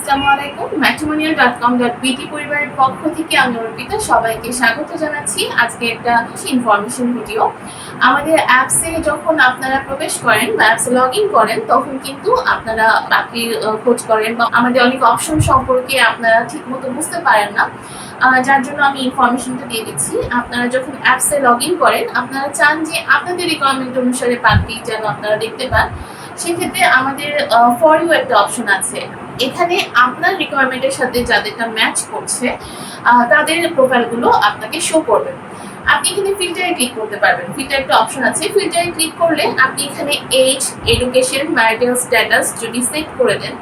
আসসালামু আলাইকুম। matrimonial.com.bt পরিবারের পক্ষ থেকে আমি অর্পিতা সবাইকে স্বাগত জানাচ্ছি। আজকে একটা ইনফরমেশন ভিডিও। আমাদের অ্যাপসে যখন আপনারা প্রবেশ করেন বা অ্যাপসে লগ ইন করেন তখন কিন্তু আপনারা চাকরির খোঁজ করেন বা আমাদের অনেক অপশন সম্পর্কে আপনারা ঠিকমতো বুঝতে পারেন না, যার জন্য আমি ইনফরমেশনটা দিয়ে দিচ্ছি। আপনারা যখন অ্যাপসে লগ ইন করেন আপনারা চান যে আপনাদের রিকোয়ারমেন্ট অনুসারে চাকরি যেন আপনারা দেখতে পান। সেক্ষেত্রে আমাদের ফর ইউ একটা অপশন আছে। এখানে আপনার রিকোয়ারমেন্টের সাথে যাদেরটা ম্যাচ করছে তাদের প্রোফাইলগুলো আপনাকে শো করবে। আপনি এখানে ফিল্টারে ক্লিক করতে পারবেন। ফিল্টার একটা অপশন আছে, ফিল্টারে ক্লিক করলে আপনি এখানে এজ, এডুকেশন, ম্যারিটাল স্ট্যাটাস যদি সেট করে দেন,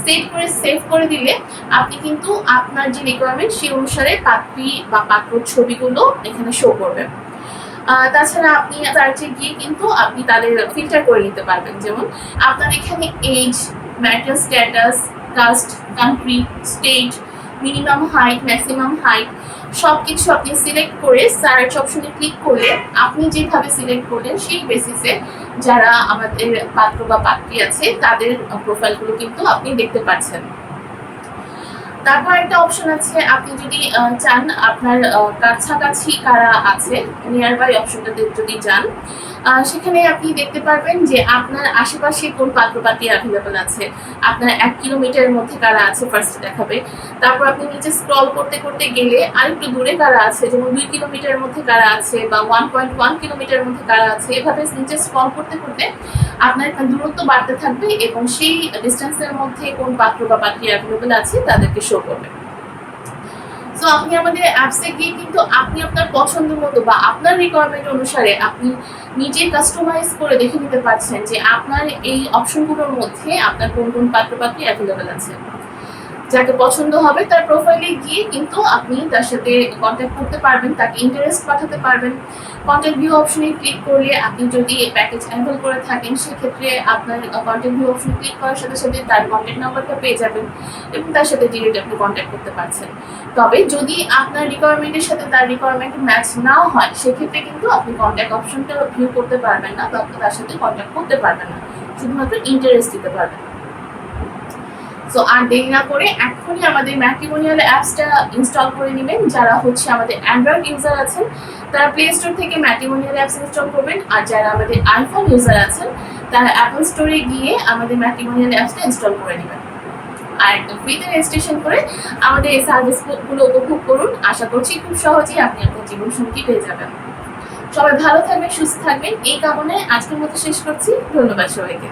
সেট করে সেভ করে দিলে আপনি কিন্তু আপনার যে রিকোয়ারমেন্ট সেই অনুসারে পাত্রী বা পাত্রর ছবিগুলো এখানে শো করবে। তাছাড়া আপনি সার্চে গিয়ে কিন্তু আপনি তাদের ফিল্টার করে নিতে পারবেন। যেমন আপনার এখানে age, marital status, caste, country, state, minimum height, maximum height সব কিছু আপনি সিলেক্ট করে সার্চ অপশনে ক্লিক করলে আপনি যেভাবে সিলেক্ট করলেন সেই বেসিসে যারা আমাদের পাত্র বা পাত্রী আছে তাদের প্রোফাইলগুলো কিন্তু আপনি দেখতে পাচ্ছেন। তারপর একটা অপশন আছে, আপনি যদি চান আপনার কাছাকাছি কারা আছে, নিয়ার বাই অপশনটাতে যদি যান সেখানে আপনি দেখতে পারবেন যে আপনার আশেপাশে কোন পাত্রপাত্রী অ্যাভেলেবল আছে, আপনার 1 কিলোমিটারের মধ্যে কারা আছে ফার্স্ট দেখাবে। তারপর আপনি নিচে স্ক্রল করতে করতে গেলে আরেকটু দূরে কারা আছে, যেমন 2 কিলোমিটারের মধ্যে কারা আছে বা 1.1 কিলোমিটারের মধ্যে কারা আছে, এভাবে নিচে স্ক্রল করতে করতে আপনার দূরত্ব বাড়তে থাকবে এবং সেই ডিস্টেন্সের মধ্যে কোন পাত্র বা পাত্রী অ্যাভেলেবল আছে তাদেরকে শো করবে। সো আপনি আমাদের অ্যাপসে গিয়ে কিন্তু আপনি আপনার পছন্দ মতো বা আপনার রিকোয়ারমেন্ট অনুসারে আপনি নিজে কাস্টমাইজ করে দেখে নিতে পারছেন যে আপনার এই অপশনগুলোর মধ্যে আপনার কোন কোন পাত্রপাত্রী অ্যাভেলেবল আছে। যাকে পছন্দ হবে তার প্রোফাইলে গিয়ে কিন্তু আপনি তার সাথে কন্ট্যাক্ট করতে পারবেন, তাকে ইন্টারেস্ট পাঠাতে পারবেন। কন্ট্যাক্ট ভিউ অপশনে ক্লিক করলে আপনি যদি প্যাকেজ অ্যাভেল করে থাকেন সেক্ষেত্রে আপনার কন্ট্যাক্ট ভিউ অপশনে ক্লিক করার সাথে সাথে তার কন্ট্যাক্ট নাম্বারটা পেয়ে যাবেন এবং তার সাথে ডিরেক্ট আপনি কন্ট্যাক্ট করতে পারছেন। তবে যদি আপনার রিকোয়ারমেন্টের সাথে তার রিকোয়ারমেন্ট ম্যাচ না হয় সেক্ষেত্রে কিন্তু আপনি কন্ট্যাক্ট অপশনটা ভিউ করতে পারবেন না বা তার সাথে কন্ট্যাক্ট করতে পারবেন না, শুধুমাত্র ইন্টারেস্ট দিতে পারবেন। সো আর দেরি না করে এখনই আমাদের ম্যাট্রিমোনিয়াল অ্যাপসটা ইনস্টল করে নেবেন। যারা হচ্ছে আমাদের অ্যান্ড্রয়েড ইউজার আছেন তারা প্লে স্টোর থেকে ম্যাট্রিমোনিয়াল অ্যাপস ইনস্টল করবেন, আর যারা আমাদের আইফোন ইউজার আছেন তারা অ্যাপল স্টোরে গিয়ে আমাদের ম্যাট্রিমোনিয়াল অ্যাপসটা ইনস্টল করে নেবেন আর ফ্রিতে রেজিস্ট্রেশন করে আমাদের এই সার্ভিসগুলো উপভোগ করুন। আশা করছি খুব সহজেই আপনি আপনার জীবনসঙ্গী পেয়ে যাবেন। সবাই ভালো থাকবেন, সুস্থ থাকবেন এই কামনায় আজকের মতো শেষ করছি। ধন্যবাদ সবাইকে।